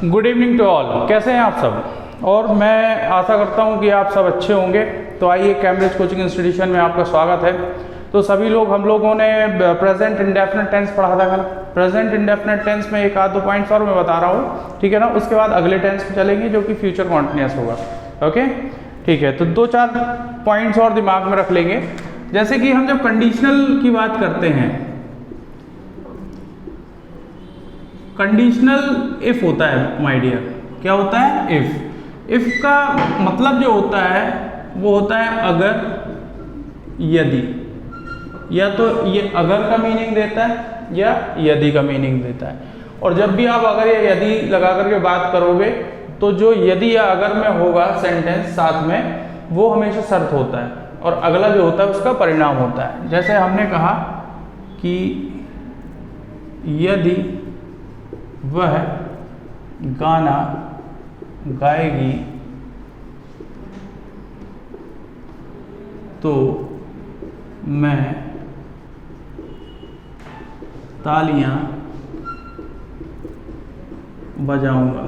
Good evening to all. कैसे हैं आप सब? और मैं आशा करता हूं कि आप सब अच्छे होंगे। तो आइए, कैम्ब्रिज कोचिंग इंस्टीट्यूशन में आपका स्वागत है। तो सभी लोग, हम लोगों ने प्रेजेंट इंडेफिनिट टेंस पढ़ा था कल। प्रेजेंट इंडेफिनिट टेंस में एक आध दो पॉइंट्स और मैं बता रहा हूँ, ठीक है ना। उसके बाद अगले टेंस में चलेंगे जो कि फ्यूचर कॉन्टिन्यूअस होगा। ओके, ठीक है। तो दो चार पॉइंट्स और दिमाग में रख लेंगे। जैसे कि हम जब कंडीशनल की बात करते हैं, कंडीशनल इफ होता है माय डियर। क्या होता है? इफ का मतलब जो होता है वो होता है अगर, यदि। या तो ये अगर का मीनिंग देता है या यदि का मीनिंग देता है। और जब भी आप अगर या यदि लगा करके बात करोगे तो जो यदि या अगर में होगा सेंटेंस साथ में, वो हमेशा शर्त होता है और अगला जो होता है उसका परिणाम होता है। जैसे हमने कहा कि यदि वह गाना गाएगी तो मैं तालियां बजाऊंगा।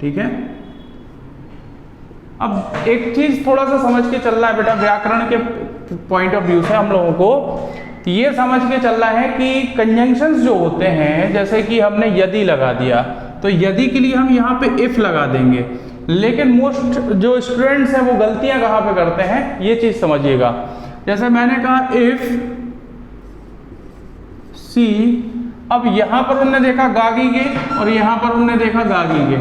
ठीक है। अब एक चीज थोड़ा सा समझ के चलना है बेटा, व्याकरण के पॉइंट ऑफ व्यू से हम लोगों को ये समझ के चलना है कि कंजंक्शंस जो होते हैं, जैसे कि हमने यदि लगा दिया तो यदि के लिए हम यहाँ पे इफ लगा देंगे। लेकिन मोस्ट जो स्टूडेंट्स हैं वो गलतियां कहाँ पे करते हैं, ये चीज समझिएगा। जैसे मैंने कहा इफ सी, अब यहां पर उन्होंने देखा गागीगे और यहां पर उन्होंने देखा गागीगे।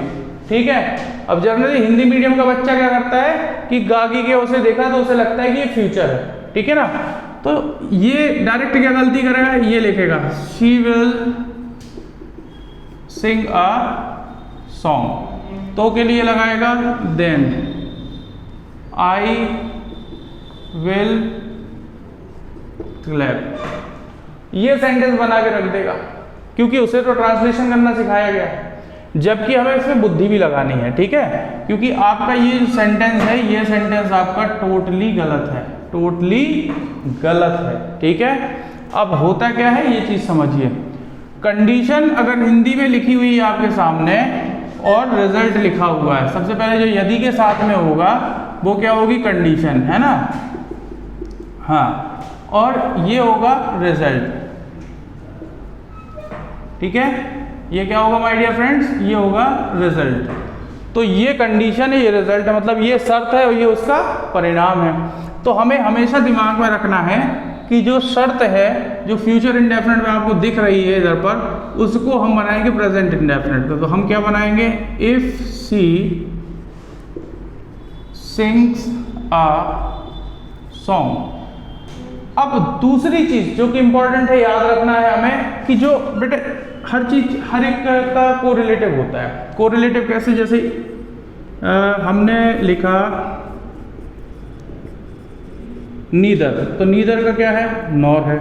ठीक है। अब जनरली हिंदी मीडियम का बच्चा क्या करता है कि गागीगे उसे देखा तो उसे लगता है कि ये फ्यूचर है। ठीक है ना। तो ये डायरेक्ट क्या गलती करेगा, ये लिखेगा she will sing a song. तो के लिए लगाएगा देन आई विल क्लैप। ये सेंटेंस बना के रख देगा, क्योंकि उसे तो ट्रांसलेशन करना सिखाया गया है, जबकि हमें इसमें बुद्धि भी लगानी है। ठीक है। क्योंकि आपका ये सेंटेंस है, ये सेंटेंस आपका टोटली गलत है, टोटली गलत है। ठीक है। अब होता क्या है ये चीज समझिए। कंडीशन अगर हिंदी में लिखी हुई है आपके सामने और रिजल्ट लिखा हुआ है, सबसे पहले जो यदि के साथ में होगा वो क्या होगी, कंडीशन, है ना। हाँ, और ये होगा रिजल्ट। ठीक है। ये क्या होगा माय डियर फ्रेंड्स, ये होगा रिजल्ट। तो ये कंडीशन है, ये रिजल्ट है, मतलब ये शर्त है और ये उसका परिणाम है। तो हमें हमेशा दिमाग में रखना है कि जो शर्त है, जो फ्यूचर इंडेफिनिट में आपको दिख रही है इधर पर, उसको हम बनाएंगे प्रेजेंट इंडेफिनिट में। तो हम क्या बनाएंगे, if she sings a song. अब दूसरी चीज जो कि इंपॉर्टेंट है, याद रखना है हमें कि जो बेटे हर चीज हर एक का कोरिलेटिव होता है। कोरिलेटिव कैसे, जैसे हमने लिखा नीदर, तो नीदर का क्या है, नॉर है।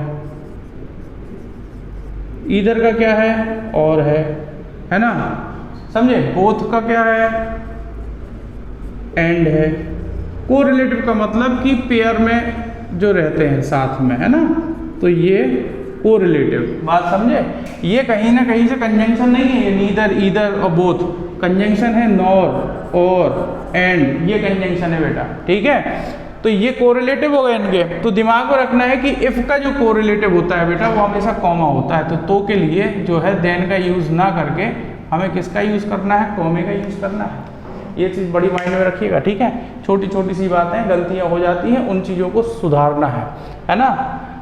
ईदर का क्या है, और है ना, समझे। बोथ का क्या है, एंड है। कोरिलेटिव का मतलब कि पेयर में जो रहते हैं साथ में, है ना। तो ये कोरिलेटिव बात समझे। ये कहीं ना कहीं से कंजंक्शन नहीं है, ये नीदर, ईदर और बोथ कंजंक्शन है। नॉर और एंड ये कंजंक्शन है बेटा। ठीक है। तो ये कोरिलेटिव हो गए इनके। तो दिमाग में रखना है कि इफ का जो कोरिलेटिव होता है बेटा, वो हमेशा कॉमा होता है। तो के लिए जो है देन का यूज ना करके हमें किसका यूज करना है, कॉमे का यूज करना है। ये चीज बड़ी माइंड में रखिएगा। ठीक है। छोटी छोटी सी बातें, गलतियां हो जाती हैं, उन चीजों को सुधारना है ना।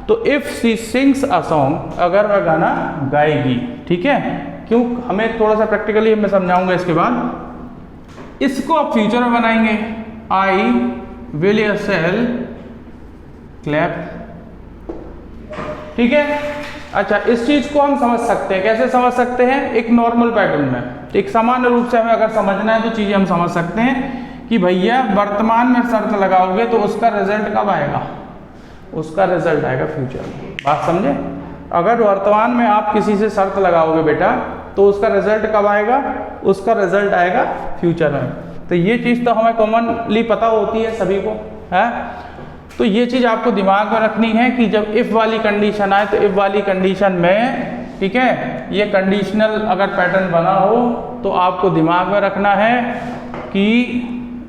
तो if she sings a song, अगर वह गाना गाएगी। ठीक है। क्यों, हमें थोड़ा सा प्रैक्टिकली मैं समझाऊंगा इसके बाद। इसको आप फ्यूचर में बनाएंगे, आई विल सेल क्लैप। ठीक है। अच्छा, इस चीज को हम समझ सकते हैं, कैसे समझ सकते हैं, एक नॉर्मल पैटर्न में, एक सामान्य रूप से हमें अगर समझना है तो चीजें हम समझ सकते हैं कि भैया वर्तमान में शर्त लगाओगे तो उसका रिजल्ट कब आएगा, उसका रिजल्ट आएगा फ्यूचर में। बात समझे। अगर वर्तमान में आप किसी से शर्त लगाओगे बेटा तो उसका रिजल्ट कब आएगा, उसका रिजल्ट आएगा फ्यूचर में। तो ये चीज तो हमें कॉमनली पता होती है सभी को, है। तो ये चीज आपको दिमाग में रखनी है कि जब इफ वाली कंडीशन आए तो इफ वाली कंडीशन में, ठीक है, ये कंडीशनल अगर पैटर्न बना हो तो आपको दिमाग में रखना है कि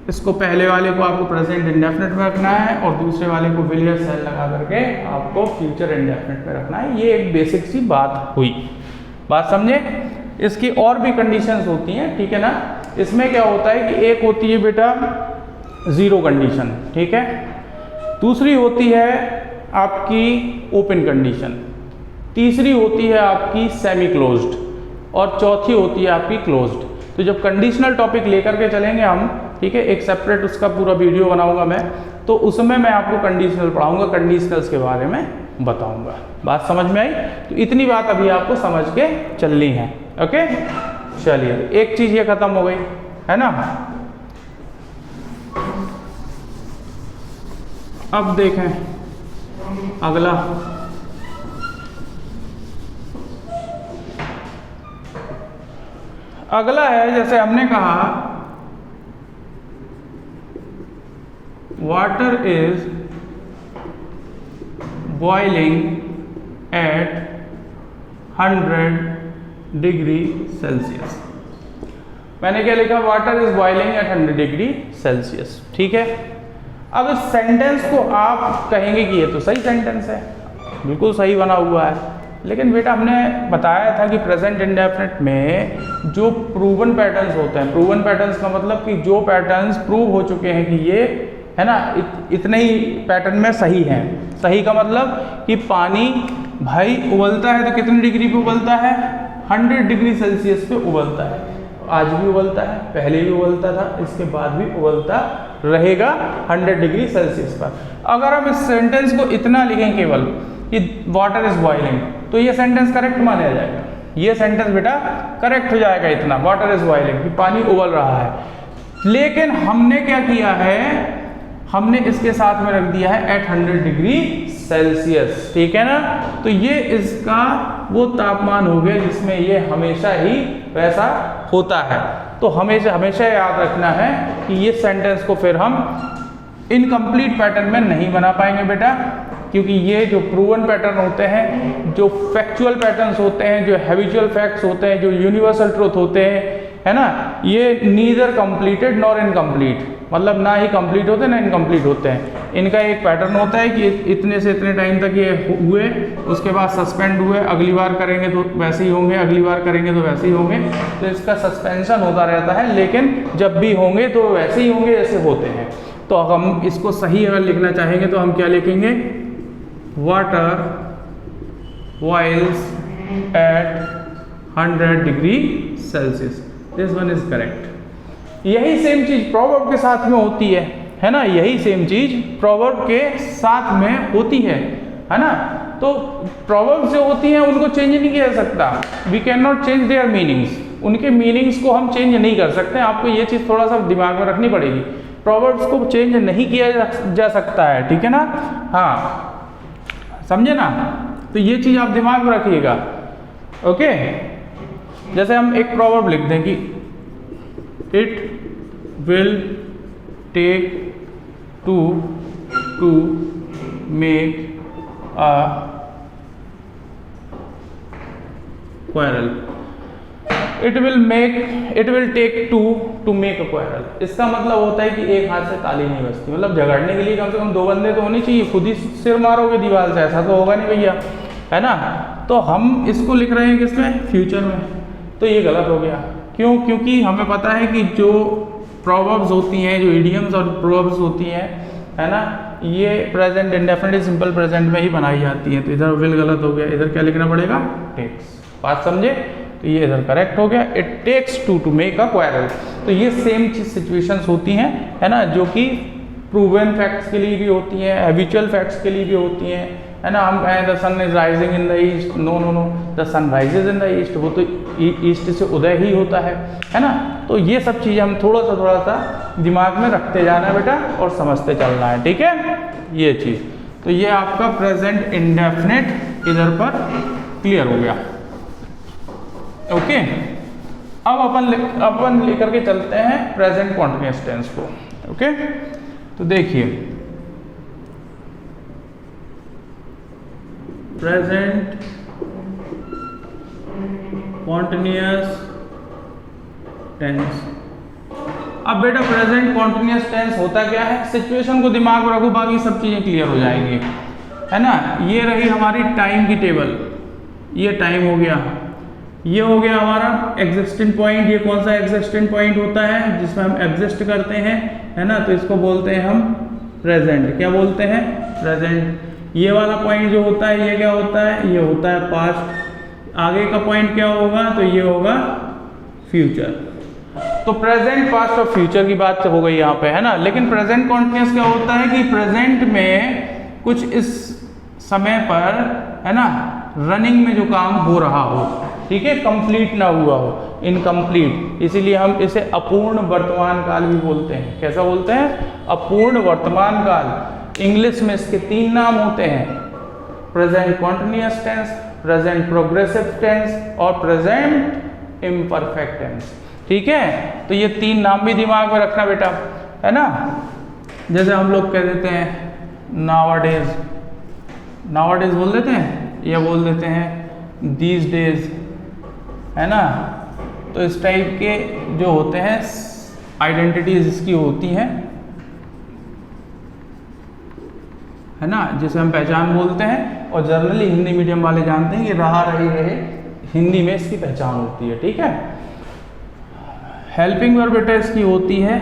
इसको पहले वाले को आपको प्रेजेंट इंडेफिनिट में रखना है और दूसरे वाले को विल या शैल लगा करके आपको फ्यूचर इंडेफिनिट में रखना है। ये एक बेसिक सी बात हुई, बात समझे। इसकी और भी कंडीशंस होती हैं, ठीक है ना। इसमें क्या होता है कि एक होती है बेटा ज़ीरो कंडीशन, ठीक है। दूसरी होती है आपकी ओपन कंडीशन, तीसरी होती है आपकी सेमी क्लोज्ड और चौथी होती है आपकी क्लोज्ड। तो जब कंडीशनल टॉपिक लेकर के चलेंगे हम, ठीक है, एक सेपरेट उसका पूरा वीडियो बनाऊंगा मैं, तो उसमें मैं आपको कंडीशनल पढ़ाऊंगा, कंडीशनल्स के बारे में बताऊंगा। बात समझ में आई? तो इतनी बात अभी आपको समझ के चलनी है। ओके, चलिए एक चीज़ ये खत्म हो गई है ना। अब देखें अगला, अगला है जैसे हमने कहा water is boiling at 100 degree Celsius. मैंने क्या लिखा? Water is boiling at 100 degree Celsius, ठीक है। अब इस सेंटेंस को आप कहेंगे कि ये तो सही सेंटेंस है, बिल्कुल सही बना हुआ है, लेकिन बेटा हमने बताया था कि प्रेजेंट इंडेफिनिट में जो प्रूवन पैटर्न्स होते हैं, प्रूवन पैटर्न्स का मतलब कि जो पैटर्न्स प्रूव हो चुके हैं कि ये है ना इतने ही पैटर्न में सही हैं। सही का मतलब कि पानी भाई उबलता है तो कितनी डिग्री पे उबलता है? 100 डिग्री सेल्सियस पे उबलता है। आज भी उबलता है, पहले भी उबलता था, इसके बाद भी उबलता रहेगा 100 डिग्री सेल्सियस पर। अगर हम इस सेंटेंस को इतना लिखें केवल कि वाटर इज बॉइलिंग, तो ये सेंटेंस करेक्ट माना जाएगा। ये सेंटेंस बेटा करेक्ट हो जाएगा इतना, वाटर इज बॉइलिंग, कि पानी उबल रहा है। लेकिन हमने क्या किया है? हमने इसके साथ में रख दिया है एट 100 डिग्री सेल्सियस, ठीक है ना। तो ये इसका वो तापमान हो गया जिसमें ये हमेशा ही वैसा होता है। तो हमेशा हमेशा याद रखना है कि ये सेंटेंस को फिर हम इनकम्प्लीट पैटर्न में नहीं बना पाएंगे बेटा, क्योंकि ये जो प्रूवन पैटर्न होते हैं, जो फैक्चुअल पैटर्न्स होते हैं, जो हैबिचुअल फैक्ट्स होते हैं, जो यूनिवर्सल ट्रूथ होते हैं, है ना, ये नीदर कंप्लीटेड नॉर इनकम्प्लीट, मतलब ना ही कंप्लीट होते हैं ना इनकम्प्लीट होते हैं। इनका एक पैटर्न होता है कि इतने से इतने टाइम तक ये हुए, उसके बाद सस्पेंड हुए, अगली बार करेंगे तो वैसे ही होंगे, अगली बार करेंगे तो वैसे ही होंगे। तो इसका सस्पेंशन होता रहता है, लेकिन जब भी होंगे तो वैसे ही होंगे जैसे होते हैं। तो हम इसको सही अगर लिखना चाहेंगे तो हम क्या लिखेंगे? Water boils at 100 degree Celsius. This one is correct. यही सेम चीज प्रोवर्ब के साथ में होती है ना, यही सेम चीज प्रोवर्ब के साथ में होती है ना। तो प्रोवर्ब्स जो होती हैं उनको चेंज नहीं किया जा सकता, we can not change their meanings, उनके मीनिंग्स को हम चेंज नहीं कर सकते। आपको ये चीज़ थोड़ा सा दिमाग में रखनी पड़ेगी, प्रोवर्ब्स को चेंज नहीं किया जा सकता है, ठीक है ना। हाँ, समझे ना। तो ये चीज़ आप दिमाग में रखिएगा, ओके। जैसे हम एक प्रोवर्ब लिख दें कि it will take two make a quarrel, it will take two make a quarrel. इसका मतलब होता है कि एक हाथ से ताली नहीं बजती, मतलब झगड़ने के लिए कम से कम दो बंदे तो होने चाहिए। खुद ही सिर मारोगे दीवार से, ऐसा तो होगा नहीं भैया, है ना। तो हम इसको लिख रहे हैं किसमें? फ्यूचर में। तो ये गलत हो गया। क्यों? क्योंकि हमें पता है कि जो प्रोवर्ब्स होती हैं, जो इडियम्स और प्रोवर्ब्स होती हैं, है ना, ये प्रेजेंट इंडेफिनिट सिंपल प्रेजेंट में ही बनाई जाती हैं। तो इधर विल गलत हो गया, इधर क्या लिखना पड़ेगा? टेक्स। बात समझे? तो ये इधर करेक्ट हो गया, it takes two make a quarrel. तो ये सेम सिचुएशंस होती हैं, है ना, जो कि प्रूवन फैक्ट्स के लिए भी होती हैं, हैबिचुअल फैक्ट्स के लिए भी होती हैं, है ना। हम कहें the sun is rising in the east, no no no, the sun rises in the east, वो तो ईस्ट से उदय ही होता है ना। तो ये सब चीज़ें हम थोड़ा सा दिमाग में रखते जाना है बेटा और समझते चलना है, ठीक है, ये चीज़। तो ये आपका प्रेजेंट इंडेफिनिट इधर पर क्लियर हो गया, ओके। अब अपन लेकर के चलते हैं प्रेजेंट कॉन्टिन्यूअस टेंस को, ओके। तो देखिए प्रेजेंट कॉन्टिन्यूअस टेंस। अब बेटा प्रेजेंट कॉन्टिन्यूअस टेंस होता क्या है, सिचुएशन को दिमाग में रखो, बाकी सब चीज़ें क्लियर हो जाएंगी, है ना। ये रही हमारी टाइम की टेबल, ये टाइम हो गया, ये हो गया हमारा एग्जिस्टिंग पॉइंट। ये कौन सा एग्जिस्टिंग पॉइंट होता है, जिसमें हम एग्जिस्ट करते हैं, है ना, तो इसको बोलते हैं हम प्रेजेंट। क्या बोलते हैं, प्रेजेंट। ये वाला पॉइंट जो होता है ये क्या होता है, ये होता है पास्ट। आगे का पॉइंट क्या होगा, तो ये होगा फ्यूचर। तो प्रेजेंट, पास्ट और फ्यूचर की बात हो गई यहाँ पे, है ना। लेकिन प्रेजेंट कॉन्टिन्यूअस क्या होता है कि प्रेजेंट में कुछ इस समय पर, है ना, रनिंग में जो काम हो रहा हो, ठीक है, कंप्लीट ना हुआ हो, इनकम्प्लीट, इसीलिए हम इसे अपूर्ण वर्तमान काल भी बोलते हैं। कैसा बोलते हैं, अपूर्ण वर्तमान काल। इंग्लिश में इसके 3 नाम होते हैं, present continuous tense, present progressive tense और प्रेजेंट इम्परफेक्ट टेंस, ठीक है। तो ये 3 नाम भी दिमाग में रखना बेटा, है ना। जैसे हम लोग कह देते हैं नावाडेज, नावाडेज बोल देते हैं, या बोल देते हैं दीज डेज, है ना। तो इस टाइप के जो होते हैं आइडेंटिटीज इसकी होती हैं, है ना, जिसे हम पहचान बोलते हैं। और जनरली हिंदी मीडियम वाले जानते हैं कि रहा रही रहे, हिंदी में इसकी पहचान होती है, ठीक है। हेल्पिंग वर्ब बेटा इसकी होती है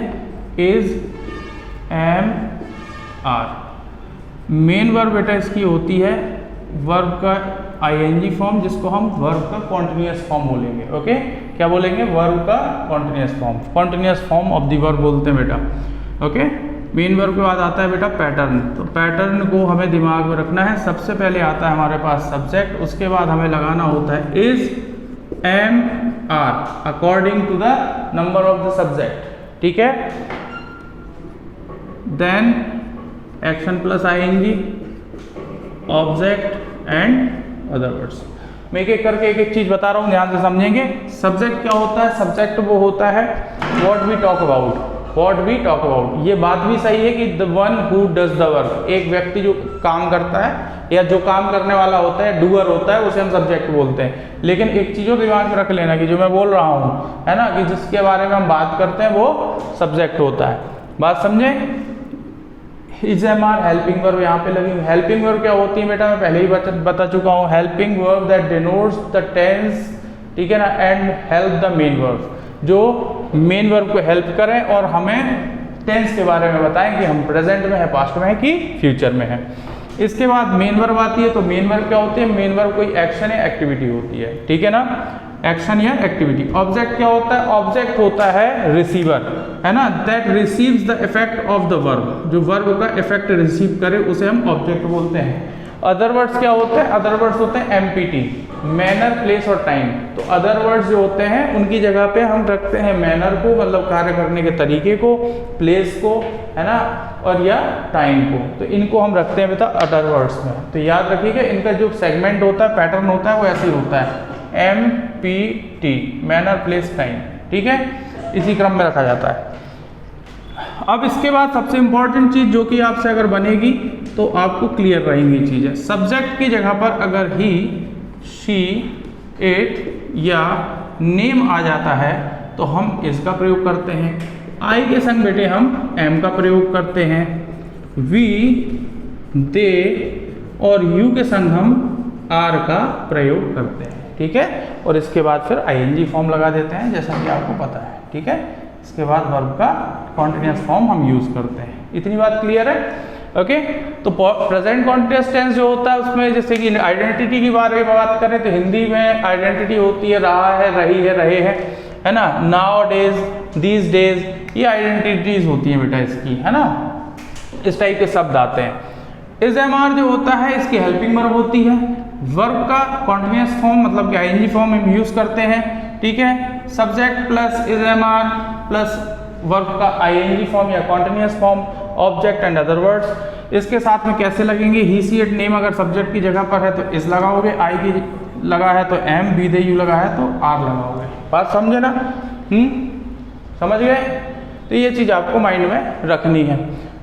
is, am, are. Main verb बेटा इसकी होती है वर्ब का आईएनजी फॉर्म, जिसको हम वर्ब का कॉन्टिन्यूअस फॉर्म बोलेंगे। ओके, क्या बोलेंगे, वर्ब का continuous form, continuous form of the verb बोलते हैं बेटा। ओके, मेन वर्ब के बाद आता है बेटा पैटर्न। तो पैटर्न को हमें दिमाग में रखना है। सबसे पहले आता है हमारे पास सब्जेक्ट, उसके बाद हमें लगाना होता है is, am, are according to the number of the subject, ठीक है। Then action plus ING, object and other words. मैं एक एक करके एक एक चीज बता रहा हूँ, ध्यान से समझेंगे। सब्जेक्ट क्या होता है, सब्जेक्ट वो होता है what we talk about, what we talk about. ये बात भी सही है कि the one who does the work, एक व्यक्ति जो काम करता है या जो काम करने वाला होता है, डूअर होता है, उसे हम सब्जेक्ट बोलते हैं। लेकिन एक चीज़ों दिमाग में रख लेना कि जो मैं बोल रहा हूँ, है ना, कि जिसके बारे में हम बात करते हैं वो सब्जेक्ट होता है। बात समझे। Is, am, are helping verb यहाँ पे लगी। हेल्पिंग वर्ब क्या होती है बेटा, मैं पहले ही बता चुका हूँ। Helping verb that denotes the tense, ठीक है ना, and help the main verb, जो मेन वर्ब को हेल्प करें और हमें टेंस के बारे में बताएं कि हम प्रेजेंट में है, पास्ट में है कि फ्यूचर में है। इसके बाद मेन वर्ब आती है। तो मेन वर्ब क्या होती है, मेन वर्ब कोई एक्शन या एक्टिविटी होती है, ठीक है ना, एक्शन या एक्टिविटी। ऑब्जेक्ट क्या होता है, ऑब्जेक्ट होता है रिसीवर, है ना, that receives the effect of the verb, जो वर्ब का इफेक्ट रिसीव करे उसे हम ऑब्जेक्ट बोलते हैं। अदर वर्ड्स क्या होते हैं, अदर वर्ड्स होते हैं एमपीटी, मैनर, प्लेस और टाइम। तो अदर वर्ड्स जो होते हैं उनकी जगह पे हम रखते हैं मैनर को, मतलब कार्य करने के तरीके को, प्लेस को, है ना, और या टाइम को। तो इनको हम रखते हैं बेटा अदर वर्ड्स में। तो याद रखिएगा इनका जो सेगमेंट होता है, पैटर्न होता है, वो ऐसे ही होता है, MPT, मैनर, प्लेस, टाइम, ठीक है, इसी क्रम में रखा जाता है। अब इसके बाद सबसे इंपॉर्टेंट चीज जो कि आपसे अगर बनेगी तो आपको क्लियर रहेंगी चीजें। सब्जेक्ट की जगह पर अगर ही, शी, इट या नेम आ जाता है तो हम इसका प्रयोग करते हैं। आई के संग बेटे हम एम का प्रयोग करते हैं। वी, दे और यू के संग हम आर का प्रयोग करते हैं, ठीक है। और इसके बाद फिर आईएनजी फॉर्म लगा देते हैं, जैसा कि आपको पता है, ठीक है। इसके बाद वर्ब का कॉन्टिन्यूअस फॉर्म हम यूज करते हैं। इतनी बात क्लियर है, ओके। तो प्रेजेंट कॉन्टिन्यूअस टेंस जो होता है उसमें जैसे कि आइडेंटिटी की बारे में बात करें तो हिंदी में आइडेंटिटी होती है रहा है, रही है, रहे हैं, है ना, नाउ डेज, दीज डेज, ये आइडेंटिटीज होती हैं बेटा इसकी, है ना, इस टाइप के शब्द आते हैं। इज, एम, आर जो होता है इसकी हेल्पिंग वर्ब होती है। वर्ब का कॉन्टिन्यूअस फॉर्म मतलब कि आईएनजी फॉर्म हम यूज करते हैं, ठीक है। Subject plus is, am, are plus verb का आईएनजी फॉर्म या continuous form, object and other words. इसके साथ में कैसे लगेंगे, ही, सी, इट, नेम अगर सब्जेक्ट की जगह पर है तो इस लगाओगे, आई की लगा है तो एम, बी, दे, यू लगा है तो आर लगाओगे। बात समझे ना, समझ गए। तो ये चीज़ आपको माइंड में रखनी है।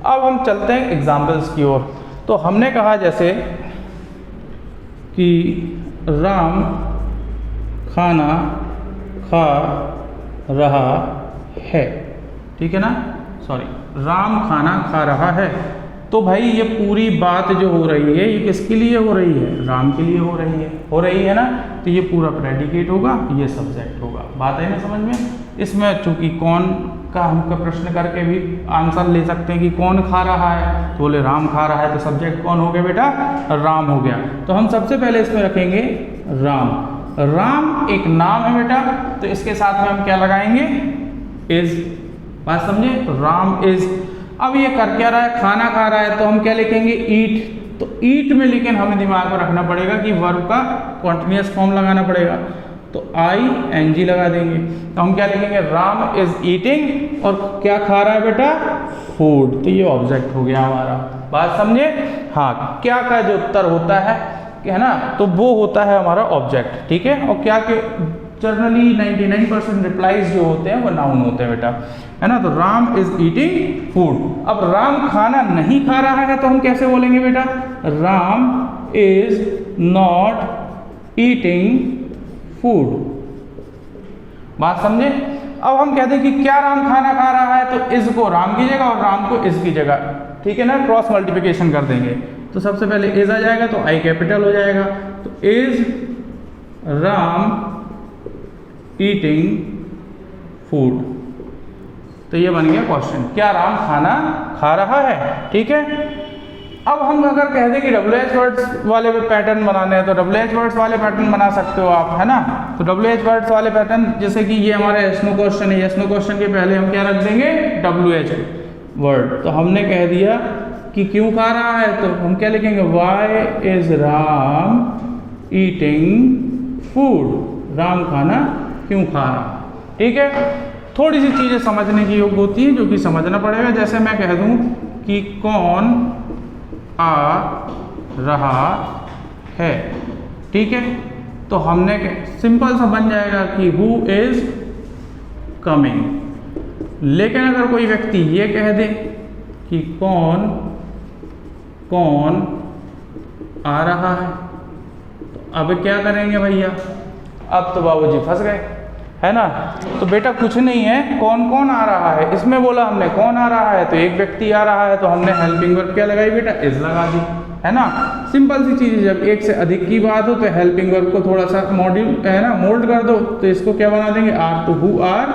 अब हम चलते हैं एग्जाम्पल्स की ओर। तो हमने कहा जैसे कि राम खाना खा रहा है, ठीक है ना, सॉरी, राम खाना खा रहा है। तो भाई ये पूरी बात जो हो रही है ये किसके लिए हो रही है, राम के लिए हो रही है ना, तो ये पूरा प्रेडिकेट होगा, ये सब्जेक्ट होगा। बात है ना समझ में। इसमें चूंकि कौन का हमको प्रश्न करके भी आंसर ले सकते हैं कि कौन खा रहा है, तो बोले राम खा रहा है, तो सब्जेक्ट कौन हो गया बेटा, राम हो गया। तो हम सबसे पहले इसमें रखेंगे राम। राम एक नाम है बेटा, तो इसके साथ में हम क्या लगाएंगे, इज। बात समझे, तो राम इज। अब ये कर क्या रहा है, खाना खा रहा है, तो हम क्या लिखेंगे, ईट। तो ईट में लेकिन हमें दिमाग में रखना पड़ेगा कि वर्ब का कॉन्टिन्यूअस फॉर्म लगाना पड़ेगा, तो ING लगा देंगे। तो हम क्या लिखेंगे, राम इज ईटिंग, और क्या खा रहा है बेटा, फूड। तो ये ऑब्जेक्ट हो गया हमारा। बात समझे। हाँ, क्या का जो उत्तर होता है ना, तो वो होता है हमारा ऑब्जेक्ट, ठीक है। और क्या के जनरली 99% रिप्लाईज जो होते हैं वो नाउन होते हैं बेटा, है ना। तो राम इज ईटिंग फूड। अब राम खाना नहीं खा रहा है, तो हम कैसे बोलेंगे बेटा, Ram is not eating food. बात समझे। अब हम कहते हैं कि क्या राम खाना खा रहा है, तो इज को राम की जगह और राम को इज की जगह, ठीक है ना, क्रॉस मल्टीप्लिकेशन कर देंगे। तो सबसे पहले इज आ जाएगा, तो I कैपिटल हो जाएगा। तो इज राम ईटिंग फूड। तो ये बन गया क्वेश्चन, क्या राम खाना खा रहा है, ठीक है। अब हम अगर कह दें कि WH वर्ड्स वाले पैटर्न बनाने हैं, तो WH वर्ड्स वाले पैटर्न बना सकते हो आप, है ना। तो WH वर्ड्स वाले पैटर्न, जैसे कि ये हमारा यस नो क्वेश्चन है, यस नो क्वेश्चन के पहले हम क्या रख देंगे, WH वर्ड। तो हमने कह दिया कि क्यों खा रहा है, तो हम क्या लिखेंगे, why is Ram eating food. Ram खाना क्यों खा रहा, ठीक है। थोड़ी सी चीज़ें समझने की योग्य होती हैं, जो कि समझना पड़ेगा। जैसे मैं कह दूं कि कौन आ रहा है, ठीक है, तो हमने सिंपल सा बन जाएगा कि हु इज कमिंग। लेकिन अगर कोई व्यक्ति ये कह दे कि कौन आ रहा है, तो अब क्या करेंगे भैया, अब तो बाबूजी फंस गए, है ना। तो बेटा कुछ नहीं है, कौन आ रहा है, इसमें बोला हमने कौन आ रहा है, तो एक व्यक्ति आ रहा है, तो हमने हेल्पिंग वर्ब क्या लगाई बेटा, इज लगा दी, है ना। सिंपल सी चीज़ है, जब एक से अधिक की बात हो तो हेल्पिंग वर्ब को थोड़ा सा मॉड्यूल, है ना, मोल्ड कर दो, तो इसको क्या बना देंगे, आर, तो हु आर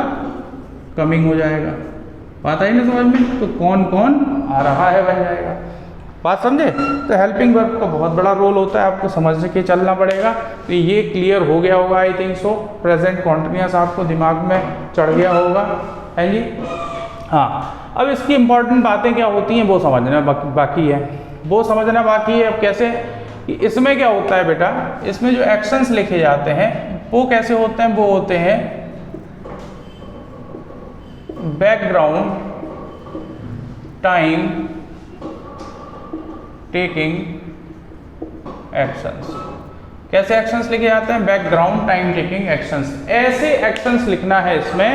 कमिंग हो जाएगा। बात आई ना समझ में। तो कौन आ रहा है बन जाएगा। बात समझे। तो हेल्पिंग वर्ब का बहुत बड़ा रोल होता है, आपको समझ के चलना पड़ेगा। तो ये क्लियर हो गया होगा, I think so. Present continuous आपको दिमाग में चढ़ गया होगा, है जी। हाँ, अब इसकी इंपॉर्टेंट बातें क्या होती हैं वो समझना बाकी है, अब कैसे, इसमें क्या होता है बेटा, इसमें जो एक्शंस लिखे जाते हैं वो कैसे होते हैं, वो होते हैं बैकग्राउंड टाइम टेकिंग एक्शंस। कैसे एक्शंस लिखे जाते हैं, बैकग्राउंड टाइम टेकिंग एक्शंस। ऐसे एक्शंस लिखना है, इसमें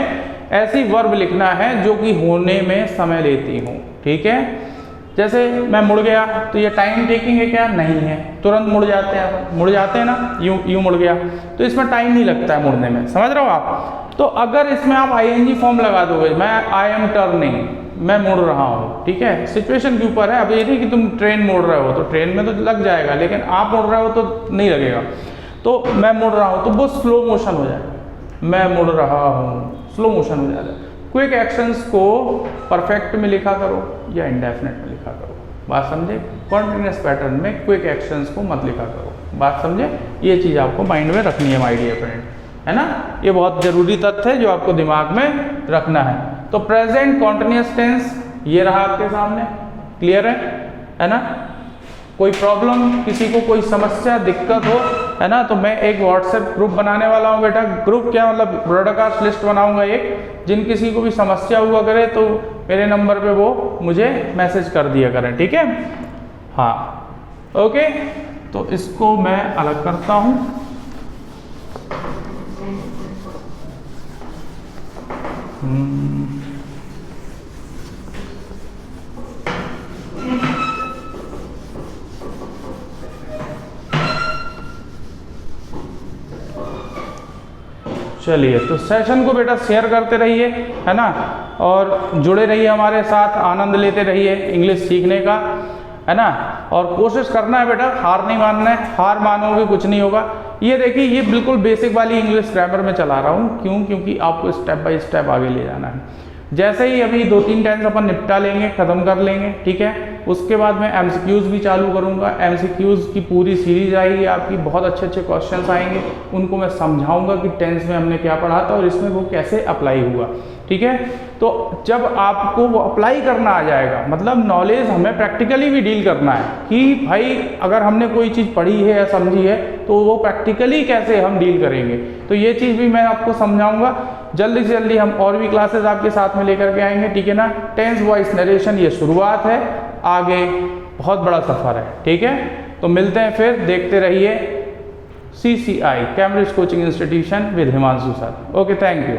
ऐसी वर्ब लिखना है जो कि होने में समय लेती हूँ, ठीक है। जैसे मैं मुड़ गया, तो ये टाइम टेकिंग है क्या, नहीं है, तुरंत मुड़ जाते हैं ना, यूं मुड़ गया, तो इसमें टाइम नहीं लगता है मुड़ने में, समझ रहे हो आप। तो अगर इसमें आप ING फॉर्म लगा दोगे, मैं आई एम टर्निंग, मैं मुड़ रहा हूँ, ठीक है, सिचुएशन के ऊपर है। अब ये नहीं कि तुम ट्रेन मोड़ रहे हो, तो ट्रेन में तो लग जाएगा, लेकिन आप मुड़ रहे हो तो नहीं लगेगा। तो मैं मुड़ रहा हूँ, तो वो स्लो मोशन हो जाएगा, मैं मुड़ रहा हूँ, स्लो मोशन हो जाएगा। क्विक एक्शंस को परफेक्ट में लिखा करो या इंडेफिनेट में लिखा करो, बात समझे। कॉन्टिन्यूअस पैटर्न में क्विक एक्शंस को मत लिखा करो, बात समझे। ये चीज़ आपको माइंड में रखनी है माय डियर फ्रेंड, है ना। ये बहुत जरूरी तथ्य है जो आपको दिमाग में रखना है। तो प्रेजेंट कॉन्टिन्यूअस टेंस ये रहा आपके सामने, क्लियर है ना। कोई प्रॉब्लम, किसी को कोई समस्या दिक्कत हो, है ना, तो मैं एक व्हाट्सएप ग्रुप बनाने वाला हूँ बेटा। ग्रुप क्या मतलब, ब्रॉडकास्ट लिस्ट बनाऊंगा एक, जिन किसी को भी समस्या हुआ करे तो मेरे नंबर पे वो मुझे मैसेज कर दिया करें, ठीक है। हाँ, ओके, तो इसको मैं अलग करता हूँ। चलिए, तो सेशन को बेटा शेयर करते रहिए, है ना, और जुड़े रहिए हमारे साथ, आनंद लेते रहिए इंग्लिश सीखने का, है ना। और कोशिश करना है बेटा, हार नहीं मानना है, हार मानोगे कुछ नहीं होगा। ये देखिए, ये बिल्कुल बेसिक वाली इंग्लिश ग्रामर में चला रहा हूँ, क्यों? क्योंकि आपको स्टेप बाय स्टेप आगे ले जाना है। जैसे ही अभी 2-3 टेंस अपन निपटा लेंगे, ख़त्म कर लेंगे, ठीक है, उसके बाद मैं एमसीक्यूज़ भी चालू करूँगा। एमसीक्यूज़ की पूरी सीरीज आएगी आपकी, बहुत अच्छे अच्छे क्वेश्चंस आएंगे, उनको मैं समझाऊंगा कि टेंस में हमने क्या पढ़ा था और इसमें वो कैसे अप्लाई हुआ, ठीक है। तो जब आपको वो अप्लाई करना आ जाएगा, मतलब नॉलेज हमें प्रैक्टिकली भी डील करना है कि भाई अगर हमने कोई चीज़ पढ़ी है या समझी है तो वो प्रैक्टिकली कैसे हम डील करेंगे, तो ये चीज़ भी मैं आपको समझाऊंगा। जल्दी से जल्दी हम और भी क्लासेस आपके साथ में लेकर के आएंगे, ठीक है ना। टेंस वॉइस नरेशन ये शुरुआत है, आगे बहुत बड़ा सफ़र है, ठीक है। तो मिलते हैं फिर, देखते रहिए CCI Cambridge coaching institution with Himanshu sir. Okay, thank you.